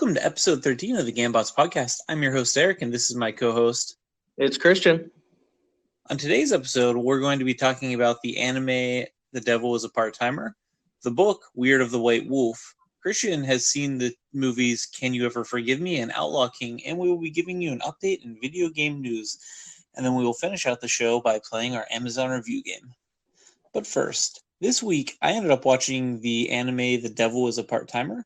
Welcome to episode 13 of the Gambots podcast. I'm your host, Eric, and this is my co-host. It's Christian. On today's episode, we're going to be talking about the anime The Devil is a Part-Timer, the book Weird of the White Wolf. Christian has seen the movies Can You Ever Forgive Me and Outlaw King, and we will be giving you an update in video game news. And then we will finish out the show by playing our Amazon review game. But first, this week I ended up watching the anime The Devil is a Part-Timer.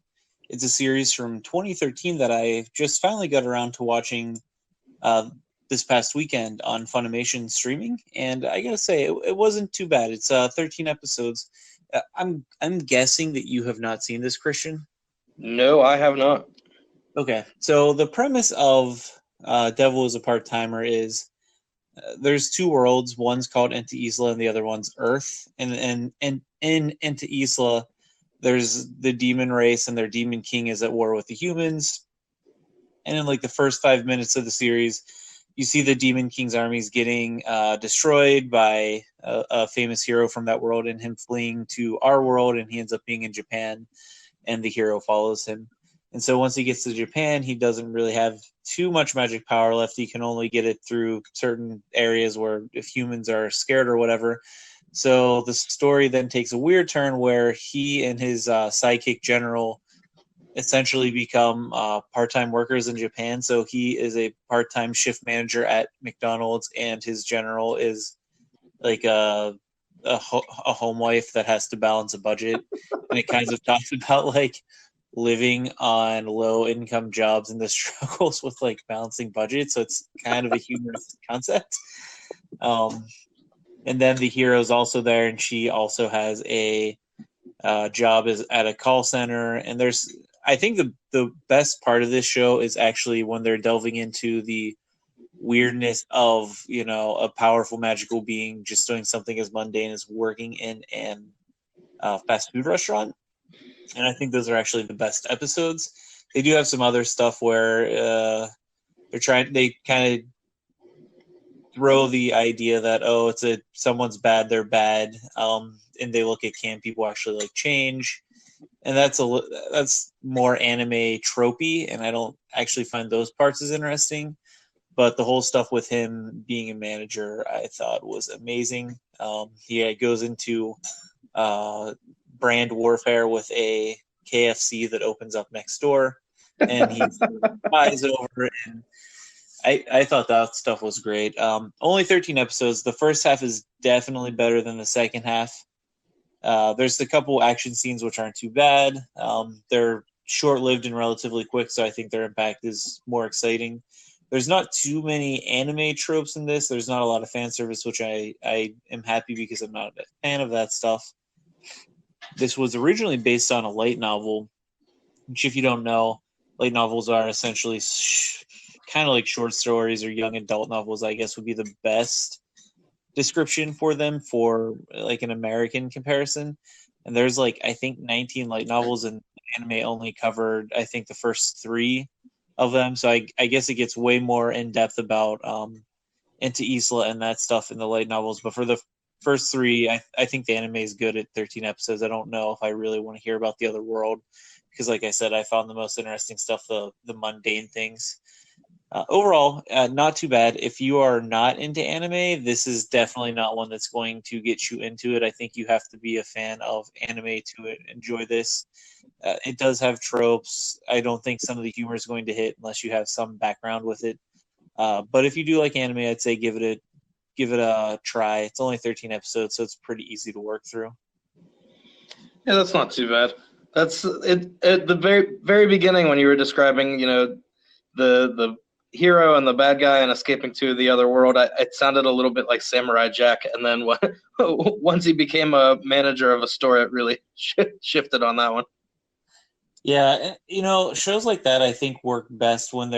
It's a series from 2013 that I just finally got around to watching this past weekend on Funimation streaming, and I gotta say it wasn't too bad. It's 13 episodes. I'm guessing that you have not seen this, Christian. No, I have not. Okay, so the premise of Devil is a Part-Timer is there's two worlds. One's called Enta Isla, and the other one's Earth. And in Enta Isla, there's the demon race, and their demon king is at war with the humans. And in like the first 5 minutes of the series, you see the demon king's armies getting destroyed by a famous hero from that world, and him fleeing to our world, and he ends up being in Japan, and the hero follows him. And so once he gets to Japan, he doesn't really have too much magic power left. He can only get it through certain areas where if humans are scared or whatever. So the story then takes a weird turn where he and his sidekick general essentially become part-time workers in Japan. So he is a part-time shift manager at McDonald's, and his general is like a home wife that has to balance a budget. And it kind of talks about like living on low-income jobs and the struggles with like balancing budgets. So it's kind of a humorous concept. And then the hero's also there, and she also has a job is at a call center. And I think the best part of this show is actually when they're delving into the weirdness of, a powerful magical being just doing something as mundane as working in an fast food restaurant. And I think those are actually the best episodes. They do have some other stuff where they kind of throw the idea that someone's bad, they're bad, and they look at can people actually like change, and that's more anime tropey, and I don't actually find those parts as interesting. But the whole stuff with him being a manager, I thought was amazing. He goes into brand warfare with a KFC that opens up next door, and he flies over, and I thought that stuff was great. Only 13 episodes. The first half is definitely better than the second half. There's a couple action scenes which aren't too bad. They're short-lived and relatively quick, so I think their impact is more exciting. There's not too many anime tropes in this. There's not a lot of fan service, which I am happy because I'm not a fan of that stuff. This was originally based on a light novel, which, if you don't know, light novels are essentially kind of like short stories or young adult novels, I guess would be the best description for them for like an American comparison. And there's like, I think 19 light novels, and anime only covered, I think, the first 3 of them. So I guess it gets way more in depth about Enta Isla and that stuff in the light novels. But for the first 3, I think the anime is good at 13 episodes. I don't know if I really want to hear about the other world, because like I said, I found the most interesting stuff, the mundane things. Overall, not too bad. If you are not into anime, this is definitely not one that's going to get you into it. I think you have to be a fan of anime to enjoy this. It does have tropes. I don't think some of the humor is going to hit unless you have some background with it. But if you do like anime, I'd say give it a try. It's only 13 episodes, so it's pretty easy to work through. Yeah, that's not too bad. That's it. At the very, very beginning, when you were describing, the hero and the bad guy and escaping to the other world, it sounded a little bit like Samurai Jack. And then once he became a manager of a store, it really shifted on that one. Yeah, shows like that I think work best when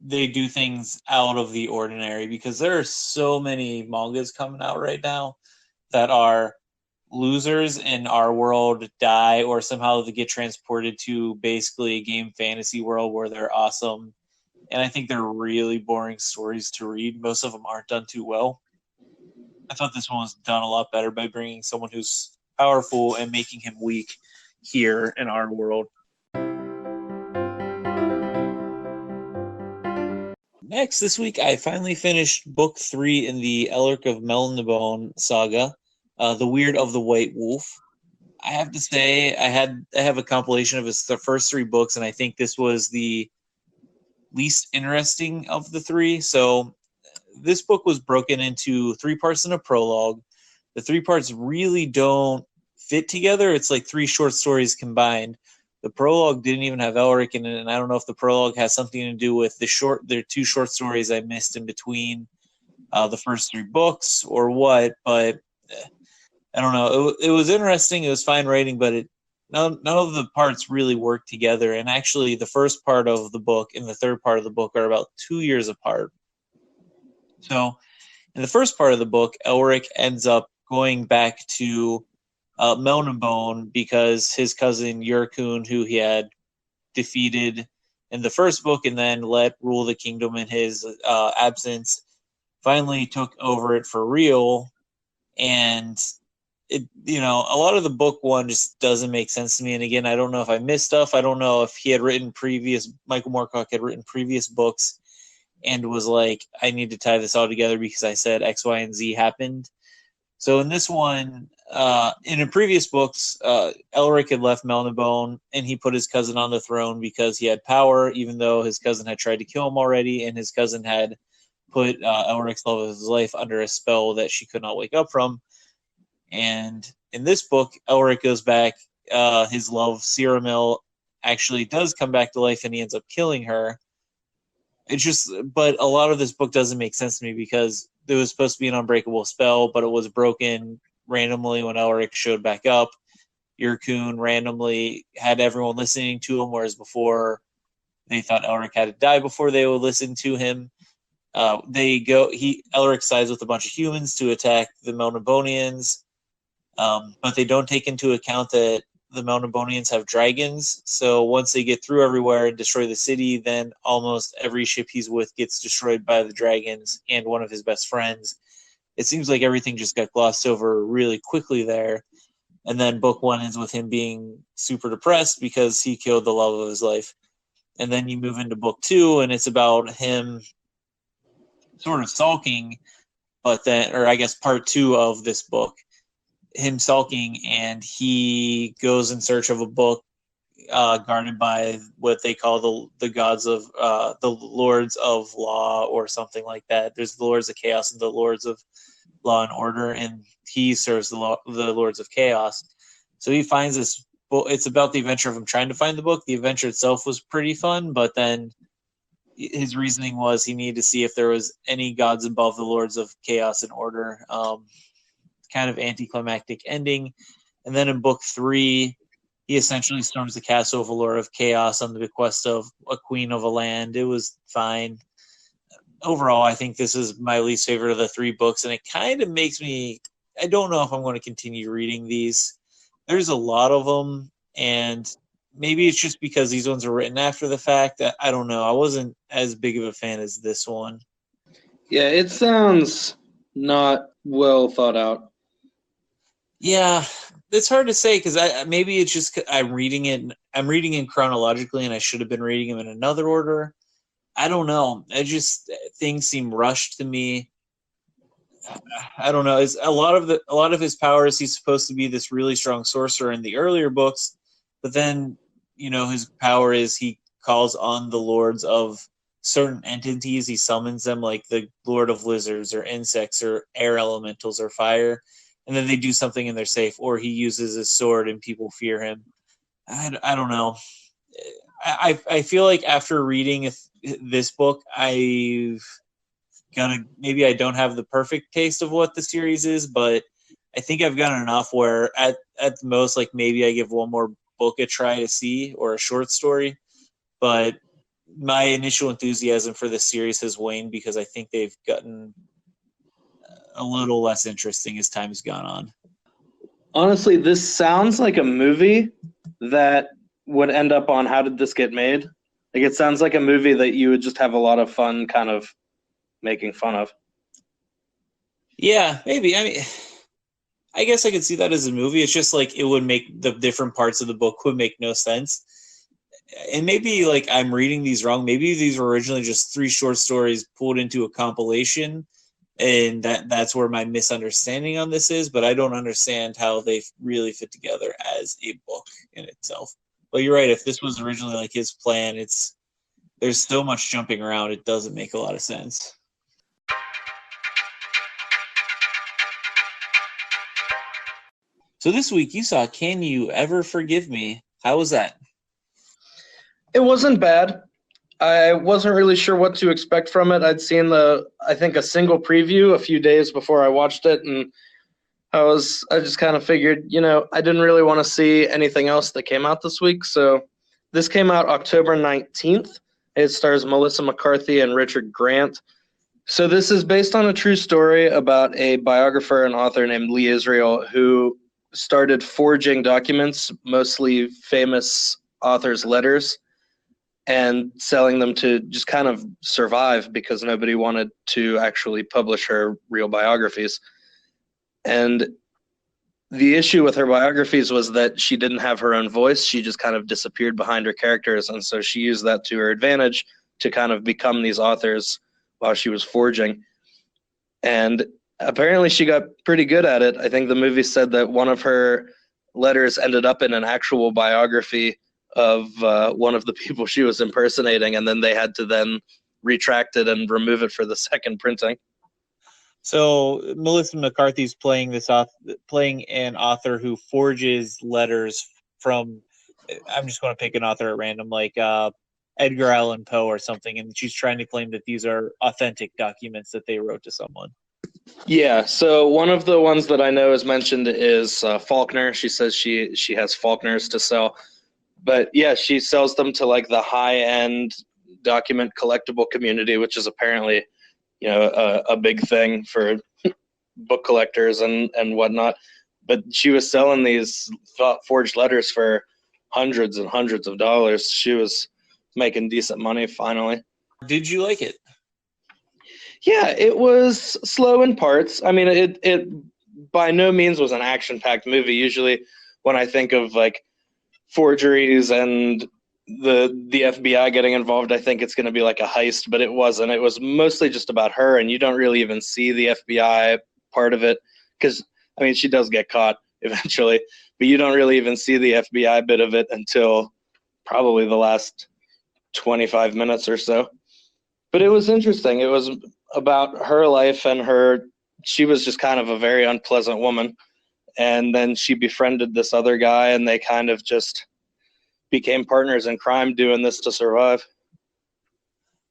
they do things out of the ordinary, because there are so many mangas coming out right now that are losers in our world, die, or somehow they get transported to basically a game fantasy world where they're awesome. And I think they're really boring stories to read. Most of them aren't done too well. I thought this one was done a lot better by bringing someone who's powerful and making him weak here in our world. next this week, I finally finished book 3 in the Elric of Melnibone saga, The Weird of the White Wolf. I have to say, I have a compilation of the first 3 books, and I think this was the least interesting of the 3. So this book was broken into 3 parts in a prologue. The 3 parts really don't fit together. It's like 3 short stories combined. The prologue didn't even have Elric in it, and I don't know if the prologue has something to do with the 2 short stories I missed in between the first 3 books or what. But I don't know. It was interesting. It was fine writing, but none of the parts really work together. And actually, the first part of the book and the third part of the book are about 2 years apart. So in the first part of the book, Elric ends up going back to Melnibone because his cousin Yurkun, who he had defeated in the first book and then let rule the kingdom in his absence, finally took over it for real. And it, a lot of the book 1 just doesn't make sense to me. And again, I don't know if I missed stuff. I don't know if Michael Moorcock had written previous books and was like, I need to tie this all together because I said X, Y, and Z happened. So in this one, in the previous books, Elric had left Melnibone and he put his cousin on the throne because he had power, even though his cousin had tried to kill him already, and his cousin had put Elric's love of his life under a spell that she could not wake up from. And in this book, Elric goes back. His love, Cyramiel, actually does come back to life, and he ends up killing her. But a lot of this book doesn't make sense to me because it was supposed to be an unbreakable spell, but it was broken randomly when Elric showed back up. Yurkun randomly had everyone listening to him, whereas before they thought Elric had to die before they would listen to him. Elric sides with a bunch of humans to attack the Melnibonians, but they don't take into account that the Melnibonians have dragons. So once they get through everywhere and destroy the city, then almost every ship he's with gets destroyed by the dragons and one of his best friends. It seems like everything just got glossed over really quickly there. And then book 1 ends with him being super depressed because he killed the love of his life. And then you move into book 2, and it's about him sort of sulking, or I guess part 2 of this book, him sulking, and he goes in search of a book guarded by what they call the gods of the Lords of Law or something like that. There's the Lords of Chaos and the Lords of Law and Order, and he serves the Lords of Chaos. So he finds this book. It's about the adventure of him trying to find the book. The adventure itself was pretty fun, but then his reasoning was he needed to see if there was any gods above the Lords of Chaos and Order. Kind of anticlimactic ending. And then in book 3, he essentially storms the castle of a Lord of Chaos on the bequest of a queen of a land. It was fine. Overall, I think this is my least favorite of the 3 books, and it kind of makes me, I don't know if I'm going to continue reading these. There's a lot of them, and maybe it's just because these ones are written after the fact. I don't know. I wasn't as big of a fan as this one. Yeah, it sounds not well thought out. Yeah, it's hard to say because maybe it's just I'm reading it chronologically, and I should have been reading them in another order. I don't know. Things seem rushed to me. I don't know. It's a lot of his powers. He's supposed to be this really strong sorcerer in the earlier books, but then his power is he calls on the lords of certain entities. He summons them, like the Lord of Lizards or insects or air elementals or fire. And then they do something and they're safe, or he uses his sword and people fear him. I don't know. I feel like after reading this book, maybe I don't have the perfect taste of what the series is, but I think I've gotten enough where at the most, like maybe I give one more book a try to see, or a short story. But my initial enthusiasm for this series has waned because I think they've gotten a little less interesting as time has gone on. Honestly, this sounds like a movie that would end up on How Did This Get Made? Like, it sounds like a movie that you would just have a lot of fun kind of making fun of. Yeah, maybe. I mean, I guess I could see that as a movie. It's just like it would make the different parts of the book would make no sense. and maybe like I'm reading these wrong. Maybe these were originally just 3 short stories pulled into a compilation, and that's where my misunderstanding on this is. But I don't understand how they really fit together as a book in itself. But you're right. If this was originally like his plan, there's so much jumping around. It doesn't make a lot of sense. So this week you saw Can You Ever Forgive Me? How was that? It wasn't bad. I wasn't really sure what to expect from it. I'd seen I think a single preview a few days before I watched it, and I just kind of figured, I didn't really want to see anything else that came out this week. So this came out October 19th. It stars Melissa McCarthy and Richard Grant. So this is based on a true story about a biographer and author named Lee Israel who started forging documents, mostly famous authors' letters, and selling them to just kind of survive because nobody wanted to actually publish her real biographies. And the issue with her biographies was that she didn't have her own voice. She just kind of disappeared behind her characters. And so she used that to her advantage to kind of become these authors while she was forging. And apparently she got pretty good at it. I think the movie said that one of her letters ended up in an actual biography of one of the people she was impersonating, and then they had to then retract it and remove it for the second printing. So Melissa McCarthy's playing an author who forges letters from. I'm just going to pick an author at random, like Edgar Allan Poe or something, and she's trying to claim that these are authentic documents that they wrote to someone. Yeah, so one of the ones that I know is mentioned is Faulkner. She says she has Faulkners to sell. But yeah, she sells them to like the high-end document collectible community, which is apparently, a big thing for book collectors and whatnot. But she was selling these forged letters for hundreds and hundreds of dollars. She was making decent money finally. Did you like it? Yeah, it was slow in parts. I mean, it by no means was an action-packed movie. Usually when I think of like forgeries and the FBI getting involved, I think it's going to be like a heist, but it wasn't. It was mostly just about her, and you don't really even see the FBI part of it because, I mean, she does get caught eventually, but you don't really even see the FBI bit of it until probably the last 25 minutes or so. But it was interesting. It was about her life and she was just kind of a very unpleasant woman. And then she befriended this other guy, and they kind of just became partners in crime doing this to survive.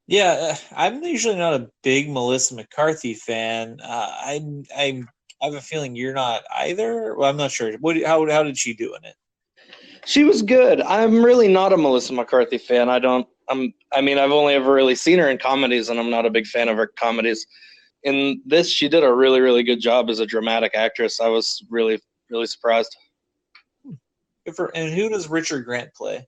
Yeah, I'm usually not a big Melissa McCarthy fan. I have a feeling you're not either. Well, I'm not sure. How did she do in it? She was good. I'm really not a Melissa McCarthy fan. I've only ever really seen her in comedies, and I'm not a big fan of her comedies. In this, she did a really, really good job as a dramatic actress. I was really, really surprised. And who does Richard Grant play?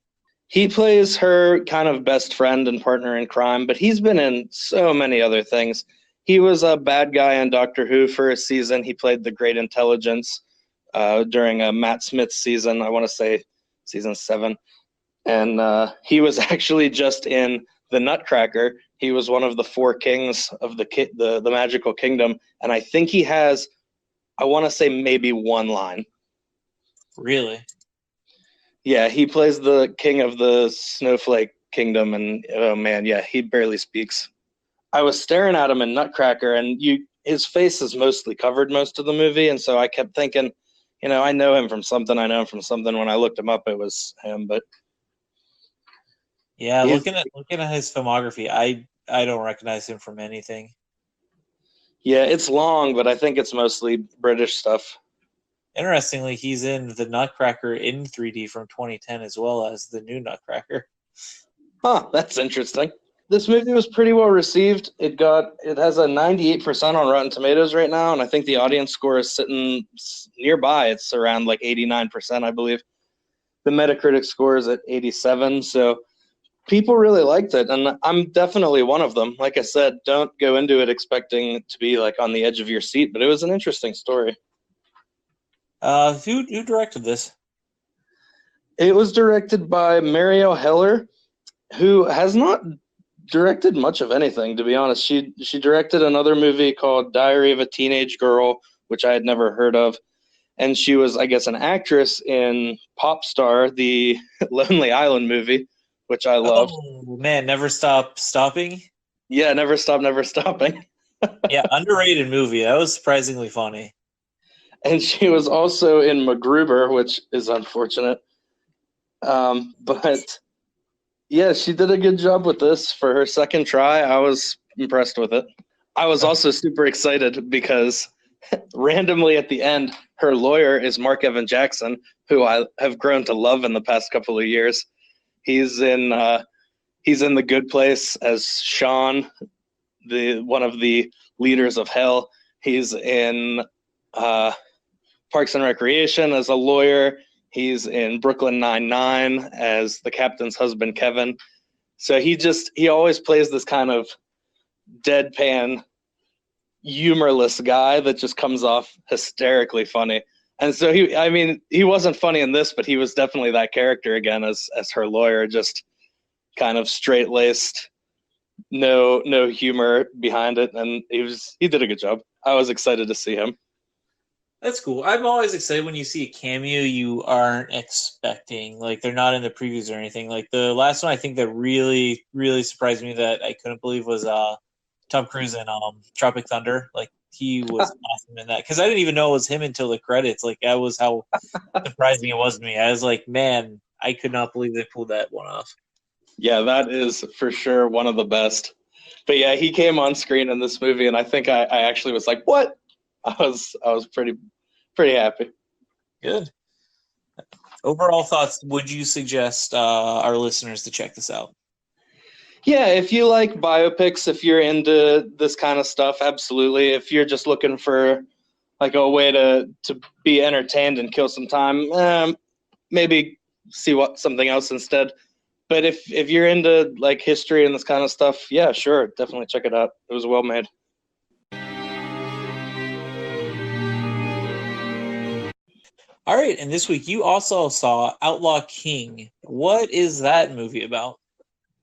He plays her kind of best friend and partner in crime, but he's been in so many other things. He was a bad guy in Doctor Who for a season. He played the Great Intelligence during a Matt Smith season, I want to say season 7. And he was actually just in The Nutcracker. He was one of the 4 kings of the magical kingdom, and I think he has, I want to say maybe one line. Really? Yeah, he plays the king of the snowflake kingdom, and oh man, yeah, he barely speaks. I was staring at him in Nutcracker, and his face is mostly covered most of the movie, and so I kept thinking, I know him from something. When I looked him up, it was him, but yeah, looking at his filmography, I don't recognize him from anything. Yeah, it's long, but I think it's mostly British stuff. Interestingly, he's in The Nutcracker in 3D from 2010 as well as the new Nutcracker. Huh, that's interesting. This movie was pretty well received. It has a 98% on Rotten Tomatoes right now, and I think the audience score is sitting nearby. It's around like 89%, I believe. The Metacritic score is at 87, so people really liked it, and I'm definitely one of them. Like I said, don't go into it expecting it to be like on the edge of your seat, but it was an interesting story. Who directed this? It was directed by Marielle Heller, who has not directed much of anything, to be honest. She directed another movie called Diary of a Teenage Girl, which I had never heard of. And she was, I guess, an actress in Pop Star, the Lonely Island movie, which I loved. Oh man, Never Stop Stopping. Yeah, Never Stop, Never Stopping. Yeah, underrated movie. That was surprisingly funny. And she was also in MacGruber, which is unfortunate. But yeah, she did a good job with this for her second try. I was impressed with it. I was also super excited because randomly at the end, her lawyer is Mark Evan Jackson, who I have grown to love in the past couple of years. He's in The Good Place as Sean, the one of the leaders of hell. He's in Parks and Recreation as a lawyer. He's in Brooklyn Nine-Nine as the captain's husband, Kevin. So he always plays this kind of deadpan, humorless guy that just comes off hysterically funny. And so he wasn't funny in this, but he was definitely that character again as her lawyer, just kind of straight-laced, no humor behind it, and he did a good job. I was excited to see him. That's cool. I'm always excited when you see a cameo you aren't expecting. Like, they're not in the previews or anything. Like, the last one I think that really, really surprised me that I couldn't believe was Tom Cruise in Tropic Thunder. Like, he was awesome in that. Because I didn't even know it was him until the credits. Like, that was how surprising it was to me. I was like, man, I could not believe they pulled that one off. Yeah, that is for sure one of the best. But yeah, he came on screen in this movie, and I think I actually was like, what? I was pretty happy. Good. Overall thoughts, would you suggest our listeners to check this out? Yeah, if you like biopics, if you're into this kind of stuff, absolutely. If you're just looking for like a way to be entertained and kill some time, maybe see something else instead. But if you're into like history and this kind of stuff, yeah, sure, definitely check it out. It was well made. All right, and this week you also saw Outlaw King. What is that movie about?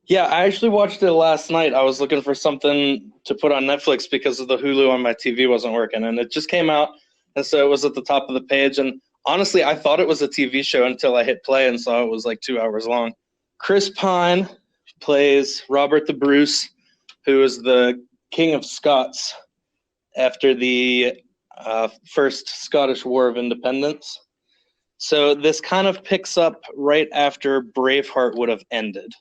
Yeah, I actually watched it last night. I was looking for something to put on Netflix because of the Hulu on my TV wasn't working, and it just came out, and so it was at the top of the page. And honestly, I thought it was a TV show until I hit play and saw it was like 2 hours long. Chris Pine plays Robert the Bruce, who is the King of Scots after the First Scottish War of Independence. So this kind of picks up right after Braveheart would have ended.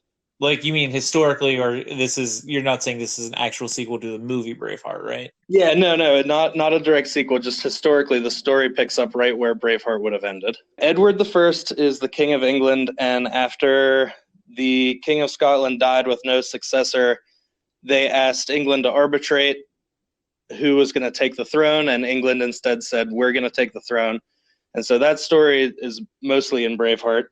Like, you mean historically, or you're not saying this is an actual sequel to the movie Braveheart, right? Yeah, no, not a direct sequel. Just historically, the story picks up right where Braveheart would have ended. Edward I is the King of England, and after the King of Scotland died with no successor, they asked England to arbitrate who was going to take the throne, and England instead said, we're going to take the throne. And so that story is mostly in Braveheart.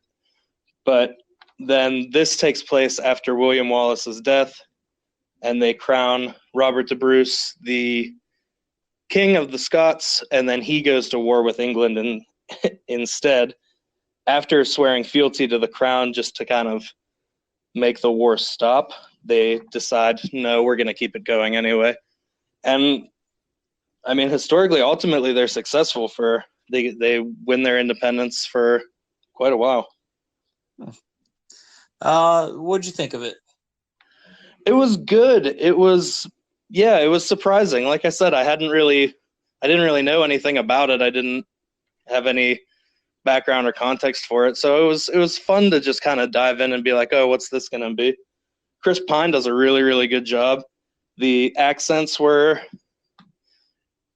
But then this takes place after William Wallace's death, and they crown Robert the Bruce the King of the Scots, and then he goes to war with England and instead, after swearing fealty to the crown just to kind of make the war stop, they decide, no, we're going to keep it going anyway. And I mean, historically, ultimately, they're successful they win their independence for quite a while. What'd you think of it? It was good. It was surprising. Like I said, I didn't really know anything about it. I didn't have any background or context for it. So it was fun to just kind of dive in and be like, oh, what's this going to be? Chris Pine does a really, really good job. The accents were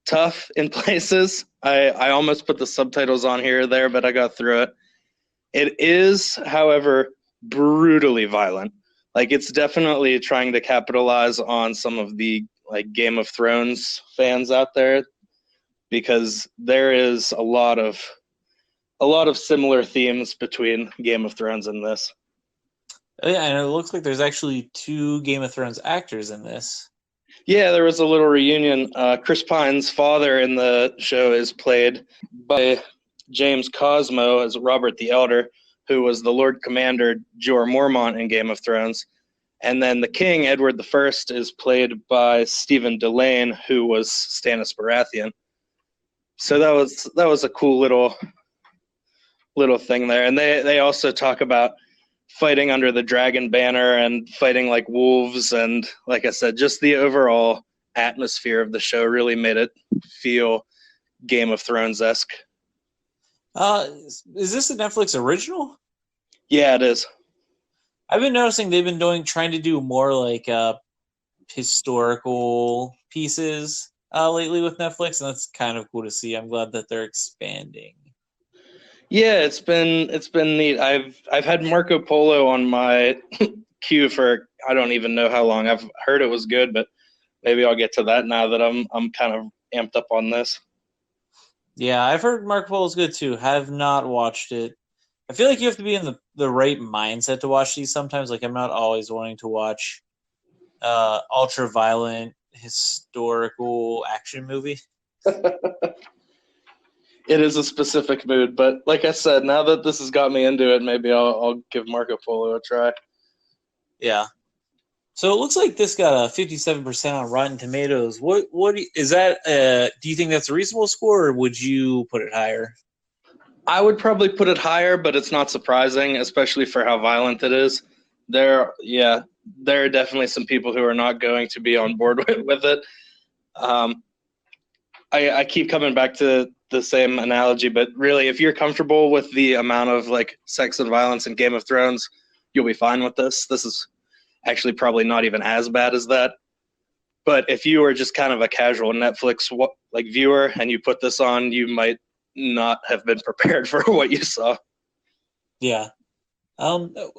tough in places. I almost put the subtitles on here or there, but I got through it. It is, however, brutally violent. Like, it's definitely trying to capitalize on some of the like Game of Thrones fans out there, because there is a lot of similar themes between Game of Thrones and this. Yeah, and it looks like there's actually 2 Game of Thrones actors in this. Yeah, there was a little reunion. Chris Pine's father in the show is played by James Cosmo as Robert the Elder, who was the Lord Commander Jorah Mormont in Game of Thrones. And then the king, Edward the First, is played by Stephen Delane, who was Stannis Baratheon. So that was a cool little thing there. And they also talk about fighting under the dragon banner and fighting like wolves, and like I said, just the overall atmosphere of the show really made it feel Game of Thrones-esque. Is this a Netflix original? Yeah, it is. I've been noticing they've been trying to do more like historical pieces lately with Netflix, and that's kind of cool to see. I'm glad that they're expanding. Yeah, it's been neat. I've had Marco Polo on my queue for I don't even know how long. I've heard it was good, but maybe I'll get to that now that I'm kind of amped up on this. Yeah, I've heard Marco Polo's good too. Have not watched it. I feel like you have to be in the right mindset to watch these sometimes. Like I'm not always wanting to watch ultra violent historical action movie. It is a specific mood, but like I said, now that this has got me into it, maybe I'll give Marco Polo a try. Yeah. So it looks like this got a 57% on Rotten Tomatoes. What is that? Do you think that's a reasonable score, or would you put it higher? I would probably put it higher, but it's not surprising, especially for how violent it is. There are definitely some people who are not going to be on board with it. I keep coming back to the same analogy, but really, if you're comfortable with the amount of like sex and violence in Game of Thrones, you'll be fine with this. This is actually probably not even as bad as that. But if you are just kind of a casual Netflix like viewer and you put this on, you might not have been prepared for what you saw. Yeah.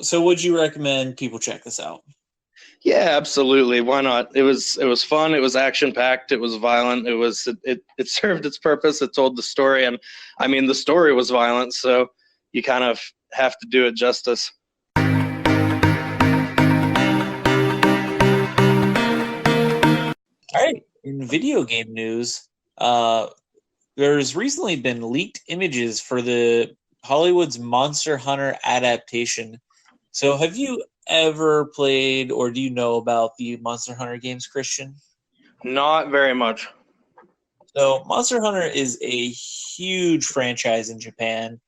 So would you recommend people check this out? Yeah, absolutely. Why not? It was fun. It was action packed. It was violent. It served its purpose. It told the story, and I mean the story was violent, so you kind of have to do it justice. All right. In video game news, there's recently been leaked images for the Hollywood's Monster Hunter adaptation. So have you ever played or do you know about the Monster Hunter games, Christian? Not very much. So Monster Hunter is a huge franchise in Japan.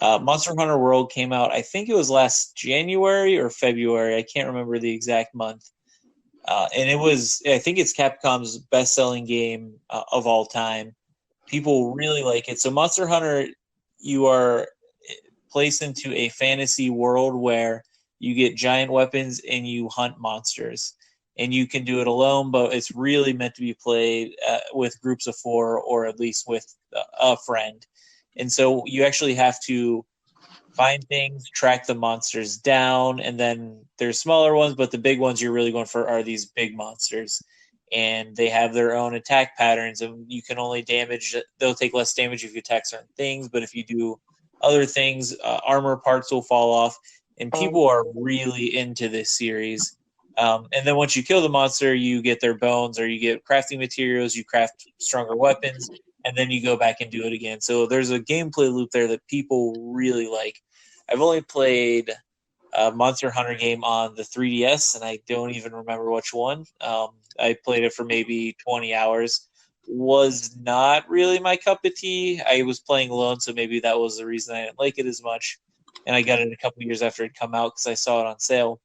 Monster Hunter World came out, I think it was last January or February. I can't remember the exact month. And I think it's Capcom's best-selling game of all time. People really like it. So Monster Hunter, you are placed into a fantasy world where you get giant weapons and you hunt monsters. And you can do it alone, but it's really meant to be played with groups of 4 or at least with a friend. And so you actually have to find things, track the monsters down, and then there's smaller ones, but the big ones you're really going for are these big monsters. And they have their own attack patterns, and you can only they'll take less damage if you attack certain things, but if you do other things, armor parts will fall off, and people are really into this series. And then once you kill the monster, you get their bones or you get crafting materials, you craft stronger weapons, and then you go back and do it again. So there's a gameplay loop there that people really like. I've only played a Monster Hunter game on the 3DS, and I don't even remember which one. I played it for maybe 20 hours. Was not really my cup of tea. I was playing alone, so maybe that was the reason I didn't like it as much. And I got it a couple years after it come out because I saw it on sale.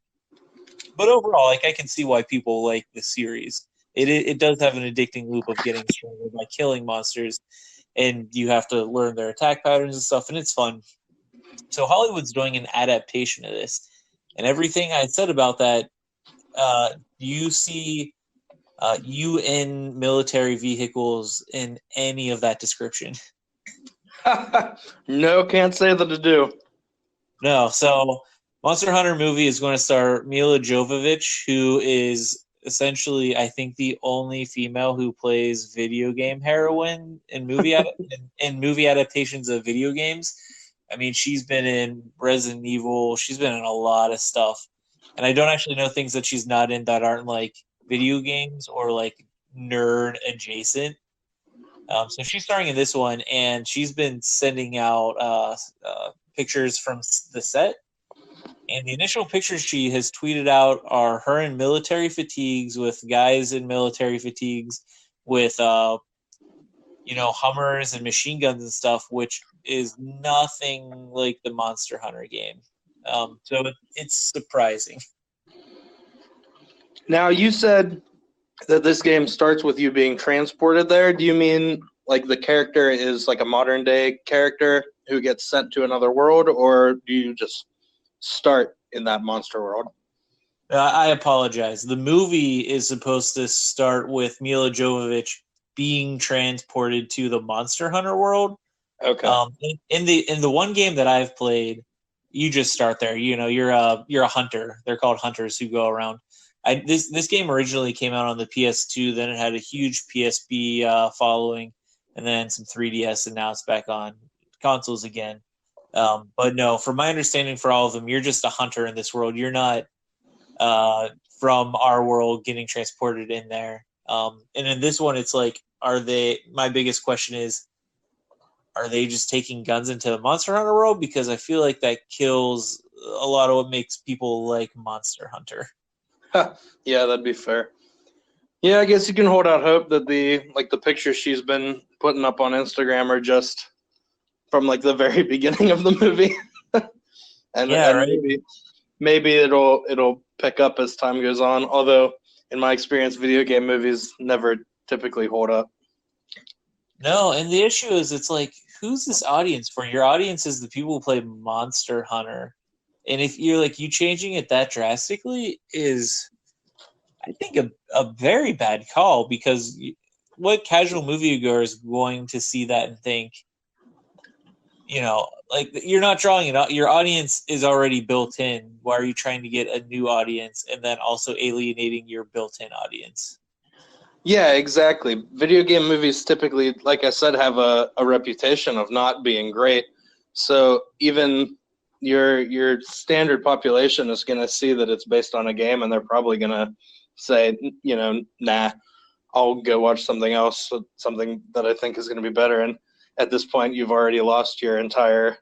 But overall, like I can see why people like the series. It does have an addicting loop of getting stronger by killing monsters, and you have to learn their attack patterns and stuff, and it's fun. So Hollywood's doing an adaptation of this, and everything I said about that, you see UN military vehicles in any of that description? No, can't say that I do. No. So Monster Hunter movie is going to star Mila Jovovich, who is essentially, I think, the only female who plays video game heroine in movie adaptations of video games. I mean, she's been in Resident Evil. She's been in a lot of stuff, and I don't actually know things that she's not in that aren't like video games or like nerd adjacent. So she's starring in this one, and she's been sending out pictures from the set. And the initial pictures she has tweeted out are her in military fatigues with guys in military fatigues with Hummers and machine guns and stuff, which is nothing like the Monster Hunter game. So it's surprising. Now, you said that this game starts with you being transported there. Do you mean like the character is like a modern day character who gets sent to another world, or do you just start in that monster world? I apologize. The movie is supposed to start with Mila Jovovich being transported to the Monster Hunter world. Okay. In the one game that I've played, you just start there. You're a hunter. They're called hunters who go around. This game originally came out on the PS2. Then it had a huge PSP following, and then some 3DS, and now it's back on consoles again. But no, from my understanding, for all of them, you're just a hunter in this world. You're not from our world getting transported in there. And in this one, it's like, my biggest question is, are they just taking guns into the Monster Hunter world? Because I feel like that kills a lot of what makes people like Monster Hunter. Yeah, that'd be fair. Yeah, I guess you can hold out hope that the pictures she's been putting up on Instagram are just from like the very beginning of the movie. and Right. maybe it'll pick up as time goes on. Although in my experience, video game movies never typically hold up. No, and the issue is, it's like, who's this audience for? Your audience is the people who play Monster Hunter. And if you're like, you changing it that drastically is, I think, a very bad call, because what casual moviegoer is going to see that and think, like, you're not drawing it out. Your audience is already built in. Why are you trying to get a new audience and then also alienating your built-in audience? Yeah, exactly. Video game movies typically, like I said, have a reputation of not being great. So even your standard population is going to see that it's based on a game, and they're probably going to say, nah, I'll go watch something else, something that I think is going to be better. And at this point, you've already lost your entire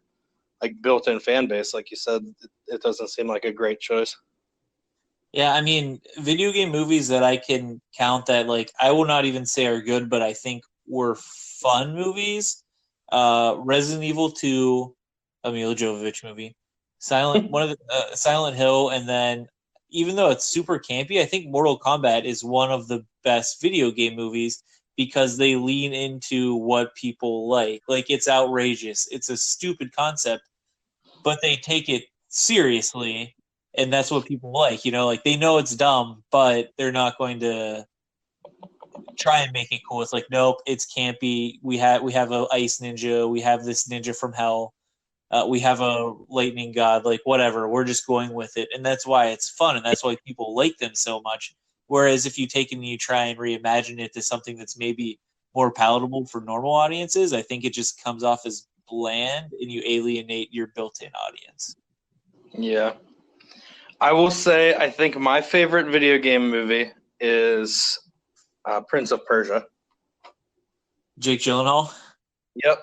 built-in fan base. Like you said, it doesn't seem like a great choice. Yeah, I mean, video game movies that I can count that, like, I will not even say are good, but I think were fun movies. Resident Evil 2, a Mila Jovovich movie. Silent Hill, and then, even though it's super campy, I think Mortal Kombat is one of the best video game movies because they lean into what people like. Like, it's outrageous. It's a stupid concept, but they take it seriously, and that's what people like. Like, they know it's dumb, but they're not going to try and make it cool. It's like, nope, it's campy. We have a ice ninja. We have this ninja from hell. We have a lightning god. Like, whatever. We're just going with it, and that's why it's fun, and that's why people like them so much. Whereas if you take and you try and reimagine it to something that's maybe more palatable for normal audiences, I think it just comes off as bland, and you alienate your built-in audience. Yeah. I will say, I think my favorite video game movie is Prince of Persia. Jake Gyllenhaal? Yep.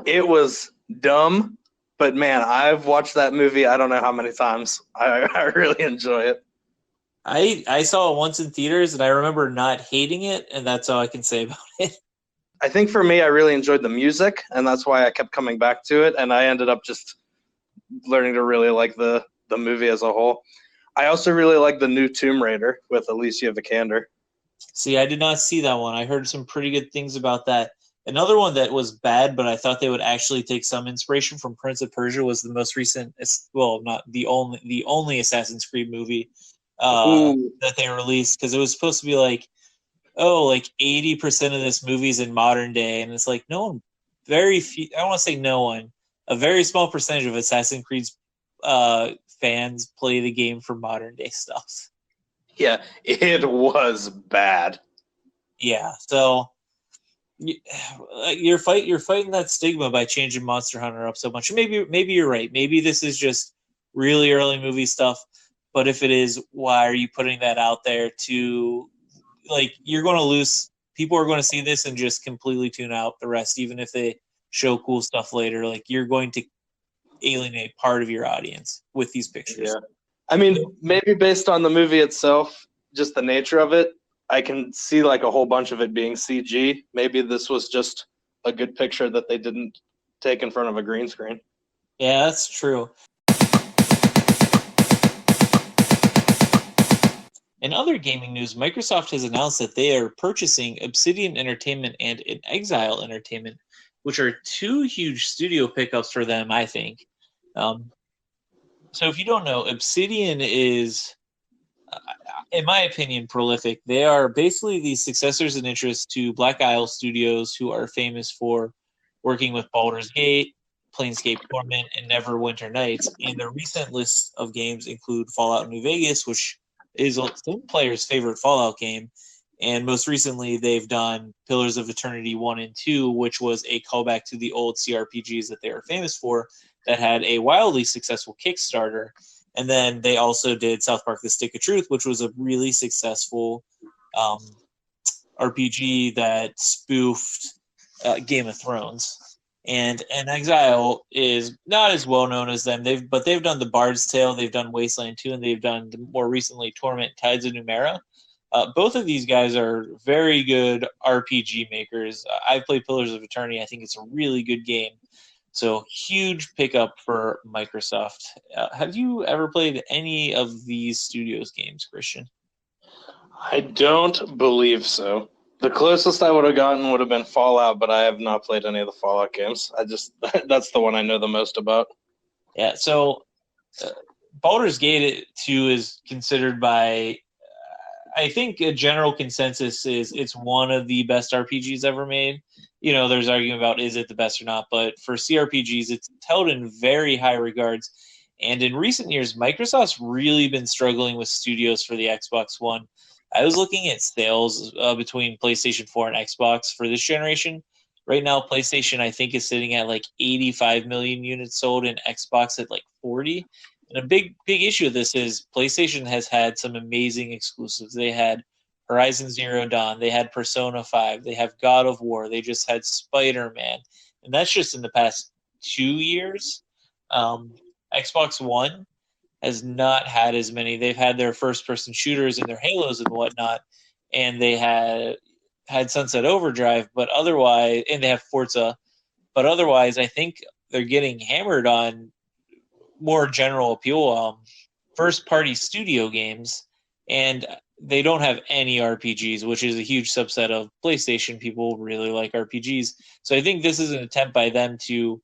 It was dumb, but man, I've watched that movie I don't know how many times. I really enjoy it. I saw it once in theaters, and I remember not hating it, and that's all I can say about it. I think for me, I really enjoyed the music, and that's why I kept coming back to it, and I ended up just learning to really like the movie as a whole. I also really like the new Tomb Raider with Alicia Vikander. See, I did not see that one. I heard some pretty good things about that. Another one that was bad, but I thought they would actually take some inspiration from Prince of Persia, was the most recent, well, not the only Assassin's Creed movie that they released, because it was supposed to be like, 80% of this movie's in modern day, and it's like, no one, very few, I don't want to say no one, a very small percentage of Assassin's Creed's fans play the game for modern day stuff. Yeah, it was bad. Yeah, so you're fighting that stigma by changing Monster Hunter up so much. Maybe you're right. Maybe this is just really early movie stuff. But if it is, why are you putting that out there to, like, you're going to lose? People are going to see this and just completely tune out the rest, even if they show cool stuff later. Like, you're going to alienate part of your audience with these pictures. Yeah. I mean, maybe based on the movie itself, just the nature of it, I can see like a whole bunch of it being CG. Maybe this was just a good picture that they didn't take in front of a green screen. Yeah, that's true. In other gaming news, Microsoft has announced that they are purchasing Obsidian Entertainment and In Exile Entertainment, which are two huge studio pickups for them, I think. So if you don't know, Obsidian is, in my opinion, prolific. They are basically the successors in interest to Black Isle Studios, who are famous for working with Baldur's Gate, Planescape Torment, and Neverwinter Nights. And their recent list of games include Fallout New Vegas, which is some players' favorite Fallout game. And most recently, they've done Pillars of Eternity 1 and 2, which was a callback to the old CRPGs that they are famous for, that had a wildly successful Kickstarter. And then they also did South Park: The Stick of Truth, which was a really successful RPG that spoofed Game of Thrones. And Exile is not as well known as them. They've done The Bard's Tale, they've done Wasteland 2, and they've done more recently Torment: Tides of Numenera. Both of these guys are very good RPG makers. I've played Pillars of Eternity. I think it's a really good game. So huge pickup for Microsoft. Have you ever played any of these studios' games, Christian? I don't believe so. The closest I would have gotten would have been Fallout, but I have not played any of the Fallout games. That's the one I know the most about. Yeah, so Baldur's Gate 2 is considered by, I think a general consensus is it's one of the best RPGs ever made. You know, there's argument about is it the best or not, but for CRPGs, it's held in very high regards. And in recent years, Microsoft's really been struggling with studios for the Xbox One. I was looking at sales between PlayStation 4 and Xbox for this generation. Right now, PlayStation, I think, is sitting at like 85 million units sold, and Xbox at like 40. And a big issue of this is PlayStation has had some amazing exclusives. They had Horizon Zero Dawn, they had Persona 5, they have God of War, they just had Spider-Man. And that's just in the past 2 years. Xbox One has not had as many. They've had their first-person shooters and their Halos and whatnot, and they had Sunset Overdrive, but otherwise, and they have Forza, but otherwise, I think they're getting hammered on more general appeal, first-party studio games, and they don't have any RPGs, which is a huge subset of PlayStation. People really like RPGs, so I think this is an attempt by them to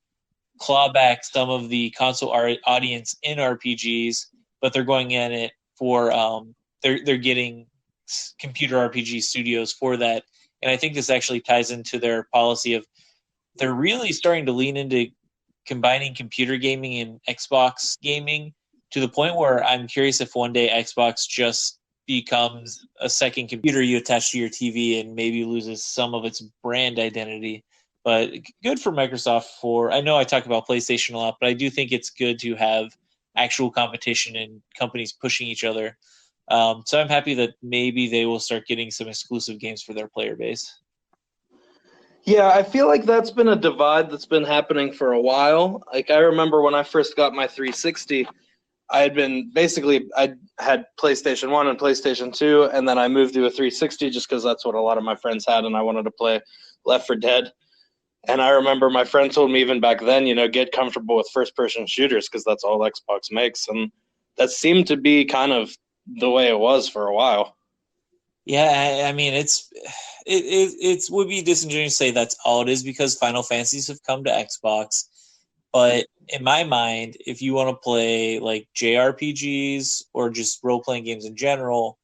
claw back some of the console audience in RPGs, but they're going in it for they're getting computer RPG studios for that, and I think this actually ties into their policy of they're really starting to lean into combining computer gaming and Xbox gaming to the point where I'm curious if one day Xbox just becomes a second computer you attach to your TV and maybe loses some of its brand identity. But good for Microsoft for, I know I talk about PlayStation a lot, but I do think it's good to have actual competition and companies pushing each other. So I'm happy that maybe they will start getting some exclusive games for their player base. Yeah, I feel like that's been a divide that's been happening for a while. Like, I remember when I first got my 360, I had PlayStation 1 and PlayStation 2, and then I moved to a 360 just because that's what a lot of my friends had, and I wanted to play Left 4 Dead. And I remember my friend told me even back then, get comfortable with first-person shooters because that's all Xbox makes. And that seemed to be kind of the way it was for a while. Yeah, I mean, it would be disingenuous to say that's all it is because Final Fantasies have come to Xbox. But in my mind, if you want to play like JRPGs or just role-playing games in general,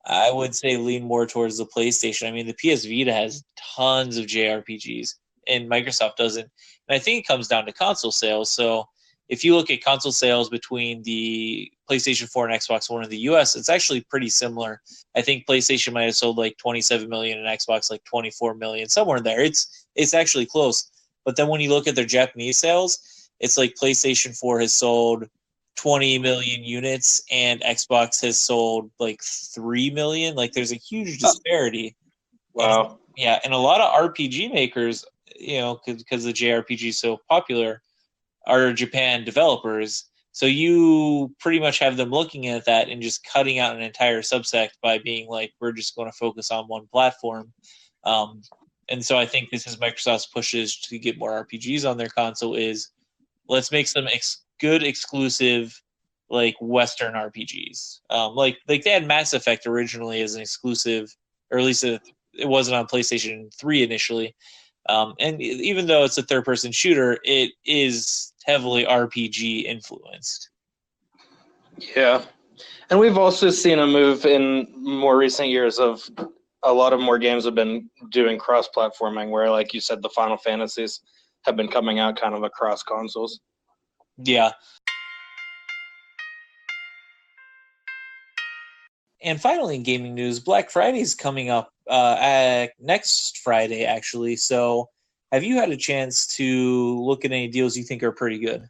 I would say lean more towards the PlayStation. I mean, the PS Vita has tons of JRPGs, and Microsoft doesn't. And I think it comes down to console sales. So if you look at console sales between the PlayStation 4 and Xbox One in the US, it's actually pretty similar. I think PlayStation might have sold like 27 million and Xbox like 24 million, somewhere in there. It's actually close. But then when you look at their Japanese sales, it's like PlayStation 4 has sold 20 million units and Xbox has sold like 3 million. Like there's a huge disparity. Wow. And a lot of RPG makers, because the JRPG is so popular, are Japan developers. So you pretty much have them looking at that and just cutting out an entire subsect by being like, we're just going to focus on one platform. Um, and so I think this is Microsoft's pushes to get more RPGs on their console is let's make some good exclusive like Western RPGs. Like they had Mass Effect originally as an exclusive, or at least it wasn't on PlayStation 3 initially. And even though it's a third-person shooter, it is heavily RPG influenced. Yeah. And we've also seen a move in more recent years of a lot of more games have been doing cross-platforming, where, like you said, the Final Fantasies have been coming out kind of across consoles. Yeah. And finally, in gaming news, Black Friday is coming up next Friday, actually. So, have you had a chance to look at any deals you think are pretty good?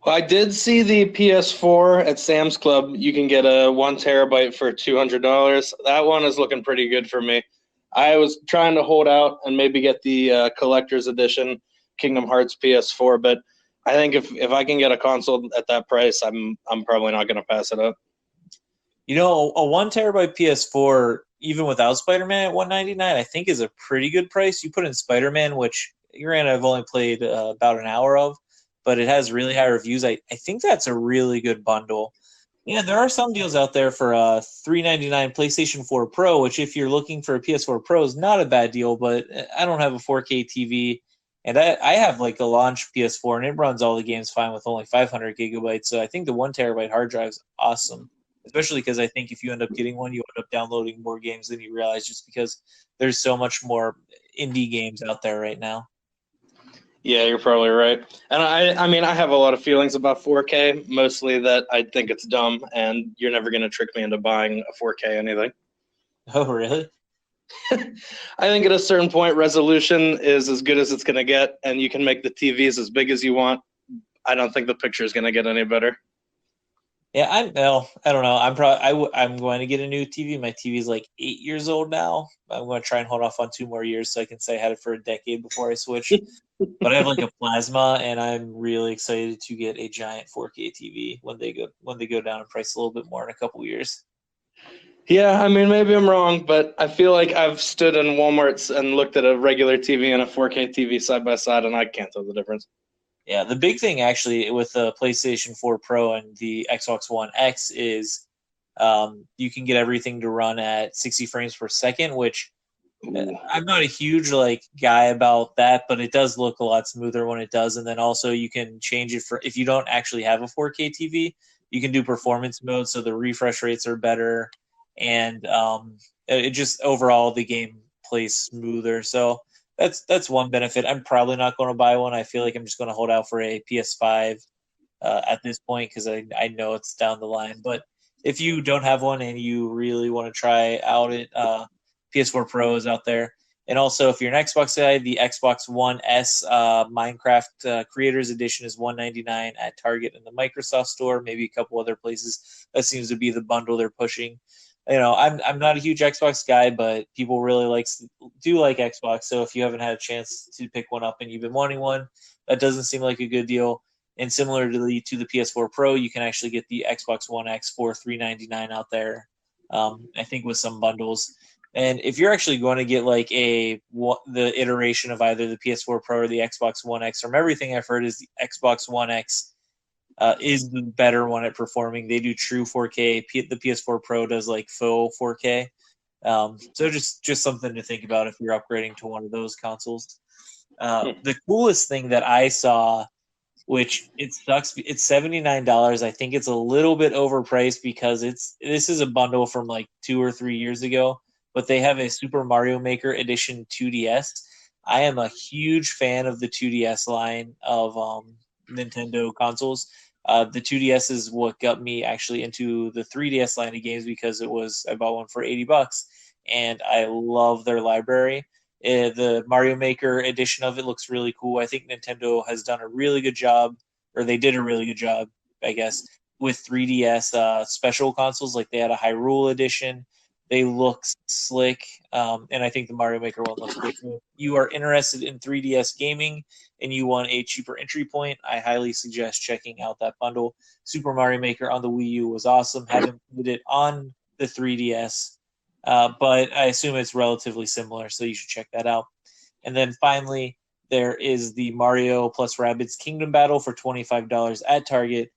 Well, I did see the PS4 at Sam's Club. You can get a 1 terabyte for $200. That one is looking pretty good for me. I was trying to hold out and maybe get the collector's edition Kingdom Hearts PS4, but I think if I can get a console at that price, I'm probably not going to pass it up. You know, a 1 terabyte PS4, even without Spider-Man at $199, I think is a pretty good price. You put in Spider-Man, which granted I've only played about an hour of, but it has really high reviews. I think that's a really good bundle. Yeah, there are some deals out there for $399 PlayStation 4 Pro, which if you're looking for a PS4 Pro is not a bad deal, but I don't have a 4K TV. And I have like a launch PS4 and it runs all the games fine with only 500 gigabytes. So I think the 1 terabyte hard drive is awesome, especially because I think if you end up getting one, you end up downloading more games than you realize just because there's so much more indie games out there right now. Yeah, you're probably right. And I mean, I have a lot of feelings about 4K, mostly that I think it's dumb, and you're never going to trick me into buying a 4K anything. Oh, really? I think at a certain point, resolution is as good as it's going to get, and you can make the TVs as big as you want. I don't think the picture is going to get any better. Yeah, I don't know. I'm going to get a new TV. My TV is like 8 years old now. I'm going to try and hold off on 2 more years so I can say I had it for a decade before I switch. But I have like a plasma, and I'm really excited to get a giant 4K TV when they go down in price a little bit more in a couple years. Yeah, I mean, maybe I'm wrong, but I feel like I've stood in Walmarts and looked at a regular TV and a 4K TV side by side, and I can't tell the difference. Yeah, the big thing actually with the PlayStation 4 Pro and the Xbox One X is you can get everything to run at 60 frames per second, which Ooh. I'm not a huge like guy about that, but it does look a lot smoother when it does. And then also you can change it for if you don't actually have a 4K TV, you can do performance mode, so the refresh rates are better, and it just overall the game plays smoother. So that's one benefit. I'm probably not going to buy one. I feel like I'm just going to hold out for a PS5 at this point because I know it's down the line. But if you don't have one and you really want to try out it, PS4 Pro is out there. And also, if you're an Xbox guy, the Xbox One S Minecraft Creators Edition is $199 at Target and the Microsoft Store, maybe a couple other places. That seems to be the bundle they're pushing. You know, I'm not a huge Xbox guy, but people really do like Xbox. So if you haven't had a chance to pick one up and you've been wanting one, that doesn't seem like a good deal. And similar to the PS4 Pro, you can actually get the Xbox One X for $399 out there. I think with some bundles. And if you're actually going to get like the iteration of either the PS4 Pro or the Xbox One X, from everything I've heard, is the Xbox One X is the better one at performing. They do true 4K. The PS4 Pro does like faux 4K. So just something to think about if you're upgrading to one of those consoles. The coolest thing that I saw, which it sucks, it's $79. I think it's a little bit overpriced because this is a bundle from like 2 or 3 years ago, but they have a Super Mario Maker Edition 2DS. I am a huge fan of the 2DS line of Nintendo consoles. The 2DS is what got me actually into the 3DS line of games because I bought one for $80, and I love their library. The Mario Maker edition of it looks really cool. I think Nintendo has done a really good job, or they did a really good job, I guess, with 3DS special consoles. Like they had a Hyrule edition. They look slick, and I think the Mario Maker one looks good. If you are interested in 3DS gaming and you want a cheaper entry point, I highly suggest checking out that bundle. Super Mario Maker on the Wii U was awesome. Haven't played it on the 3DS, but I assume it's relatively similar, so you should check that out. And then finally, there is the Mario plus Rabbids Kingdom Battle for $25 at Target.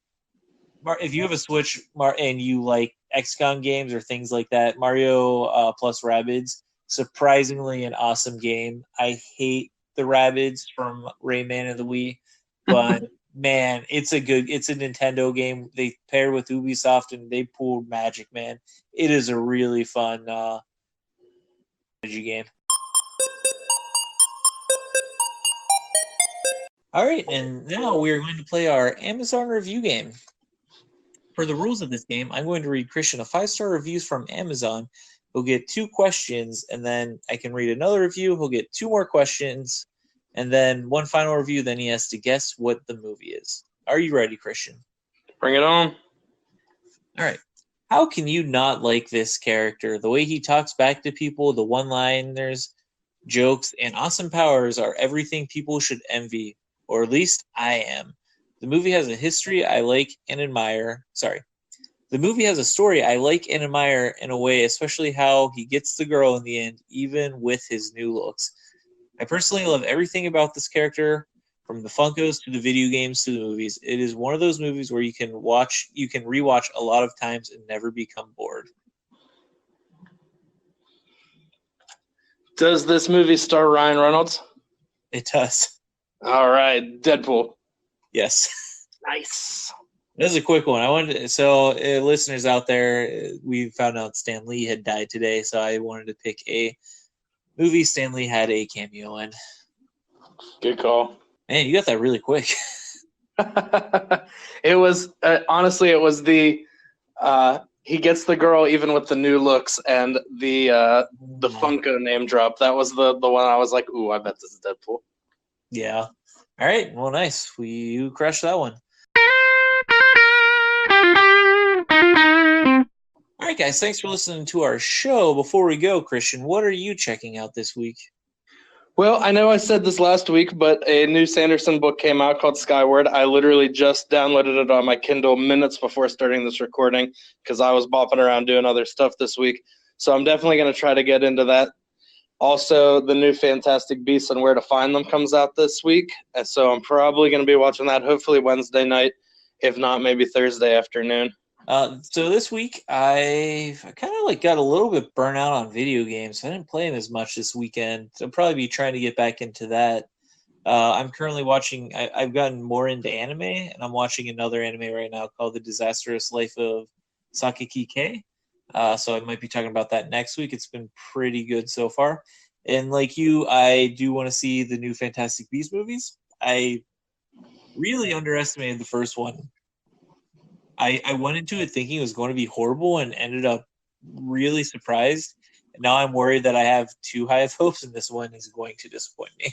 If you have a Switch and you like XCOM games or things like that, Mario plus Rabbids, surprisingly an awesome game. I hate the Rabbids from Rayman and the Wii, but man, it's a Nintendo game. They paired with Ubisoft and they pulled magic, man. It is a really fun game. All right, and now we are going to play our Amazon review game. For the rules of this game, I'm going to read Christian a 5-star reviews from Amazon. He'll get 2 questions, and then I can read another review. He'll get 2 more questions, and then 1 final review. Then he has to guess what the movie is. Are you ready, Christian? Bring it on. All right. How can you not like this character? The way he talks back to people, the one-liners, jokes, and awesome powers are everything people should envy, or at least I am. The movie has a history I like and admire. The movie has a story I like and admire in a way, especially how he gets the girl in the end, even with his new looks. I personally love everything about this character, from the Funkos to the video games to the movies. It is one of those movies where you can rewatch a lot of times and never become bored. Does this movie star Ryan Reynolds? It does. All right, Deadpool. Yes. Nice. This is a quick one. Listeners out there, we found out Stan Lee had died today, so I wanted to pick a movie Stan Lee had a cameo in. Good call. Man, you got that really quick. It was honestly, it was the he gets the girl even with the new looks and the Funko name drop. That was the one I was like, ooh, I bet this is Deadpool. Yeah. All right. Well, nice. You crushed that one. All right, guys. Thanks for listening to our show. Before we go, Christian, what are you checking out this week? Well, I know I said this last week, but a new Sanderson book came out called Skyward. I literally just downloaded it on my Kindle minutes before starting this recording because I was bopping around doing other stuff this week. So I'm definitely going to try to get into that. Also, the new Fantastic Beasts and Where to Find Them comes out this week. And so I'm probably going to be watching that hopefully Wednesday night, if not maybe Thursday afternoon. So this week, I kind of got a little bit burnt out on video games. I didn't play them as much this weekend. So I'll probably be trying to get back into that. I'm currently watching, I've gotten more into anime, and I'm watching another anime right now called The Disastrous Life of Sakaki Kei. So I might be talking about that next week. It's been pretty good so far. And like you, I do want to see the new Fantastic Beasts movies. I really underestimated the first one. I went into it thinking it was going to be horrible and ended up really surprised. And now I'm worried that I have too high of hopes and this one is going to disappoint me.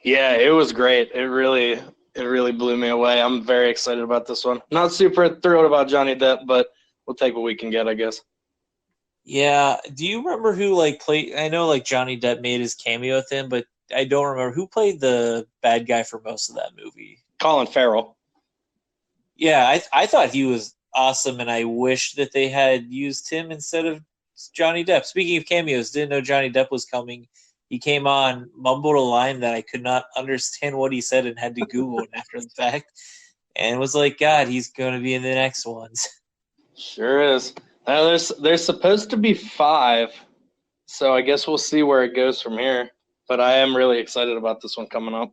Yeah, it was great. It really blew me away. I'm very excited about this one. Not super thrilled about Johnny Depp, but we'll take what we can get, I guess. Yeah. Do you remember who played? I know Johnny Depp made his cameo with him, but I don't remember who played the bad guy for most of that movie. Colin Farrell. Yeah, I thought he was awesome, and I wish that they had used him instead of Johnny Depp. Speaking of cameos, didn't know Johnny Depp was coming. He came on, mumbled a line that I could not understand what he said and had to Google it after the fact, and was like, God, he's going to be in the next ones. Sure is. Now there's supposed to be 5, so I guess we'll see where it goes from here. But I am really excited about this one coming up.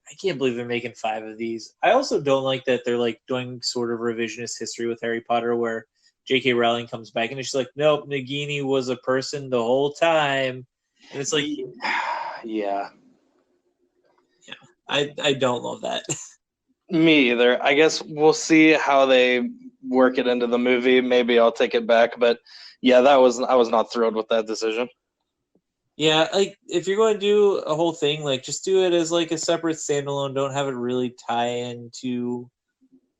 I can't believe they're making 5 of these. I also don't like that they're doing sort of revisionist history with Harry Potter where J.K. Rowling comes back and she's like, nope, Nagini was a person the whole time. And it's like... Yeah. I don't love that. Me either. I guess we'll see how they work it into the movie. Maybe I'll take it back. But yeah, I was not thrilled with that decision. Yeah, if you're going to do a whole thing, just do it as a separate standalone. Don't have it really tie into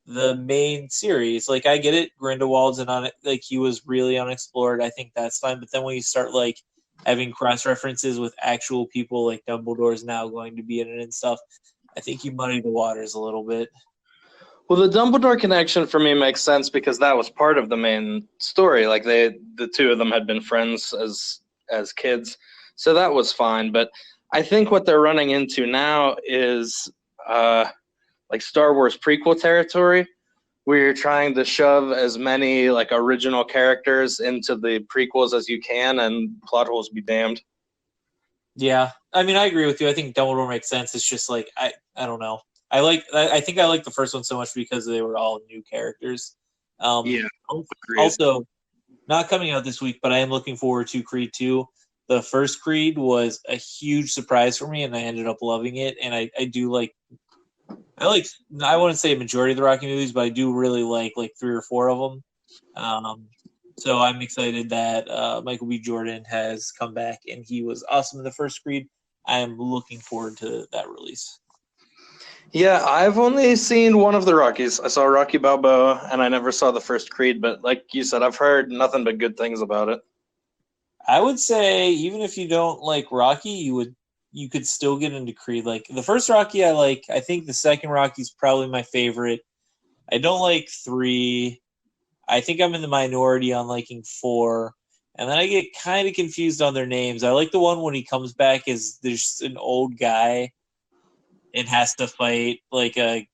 the main series. Like, I get it, Grindelwald's and on it, like, he was really unexplored. I think that's fine. But then when you start like having cross references with actual people, like Dumbledore's now going to be in it and stuff, I think you muddy the waters a little bit. Well, the Dumbledore connection for me makes sense because that was part of the main story. Like the two of them had been friends as kids, so that was fine. But I think what they're running into now is like Star Wars prequel territory, where you're trying to shove as many like original characters into the prequels as you can, and plot holes be damned. Yeah, I mean, I agree with you. I think Dumbledore makes sense. It's just like I don't know. I think I like the first one so much because they were all new characters. Yeah, agreed. Also, not coming out this week, but I am looking forward to Creed 2. The first Creed was a huge surprise for me, and I ended up loving it. And I do like I wouldn't say a majority of the Rocky movies, but I do really like 3 or 4 of them. So I'm excited that Michael B. Jordan has come back, and he was awesome in the first Creed. I am looking forward to that release. Yeah, I've only seen one of the Rockies. I saw Rocky Balboa, and I never saw the first Creed. But like you said, I've heard nothing but good things about it. I would say even if you don't like Rocky, you could still get into Creed. Like the first Rocky, I like. I think the second Rocky is probably my favorite. I don't like 3. I think I'm in the minority on liking 4. And then I get kind of confused on their names. I like the one when he comes back as there's an old guy and has to fight like a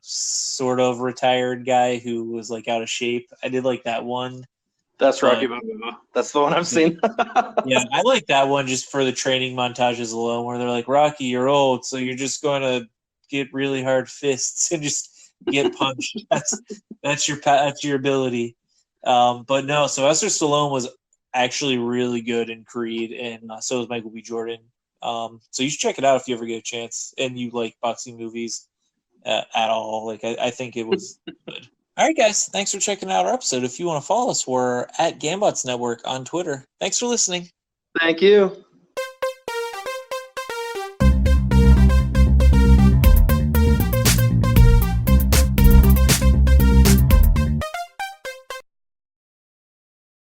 sort of retired guy who was like out of shape. I did like that one. That's Rocky Balboa. That's the one I've seen. Yeah, I like that one just for the training montages alone, where they're like, Rocky, you're old, so you're just going to get really hard fists and just get punched. that's your ability. But no, Sylvester Stallone was actually really good in Creed, and so was Michael B. Jordan. So you should check it out if you ever get a chance and you like boxing movies at all. Like I think it was good. All right, guys. Thanks for checking out our episode. If you want to follow us, we're at Gambots Network on Twitter. Thanks for listening. Thank you.